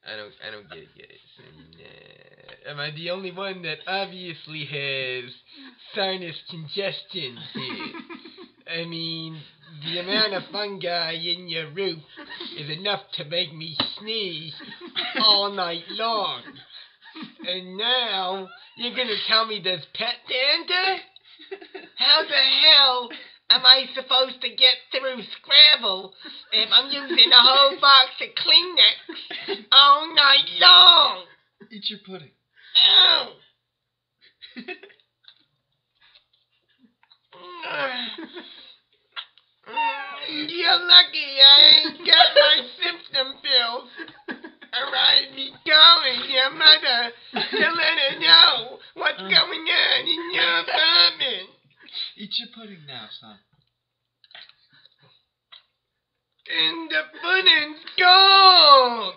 I don't get it, guys. Am I the only one that obviously has sinus congestion here? I mean, the amount of fungi in your roof is enough to make me sneeze all night long. And now, you're gonna tell me there's pet dander? How the hell am I supposed to get through Scrabble if I'm using a whole box of Kleenex all night long? Eat your pudding. Ow! You're lucky I ain't got my symptom pills. I'd be calling your mother to let her know what's going on in your apartment. Eat your pudding now, son. And the pudding's gone.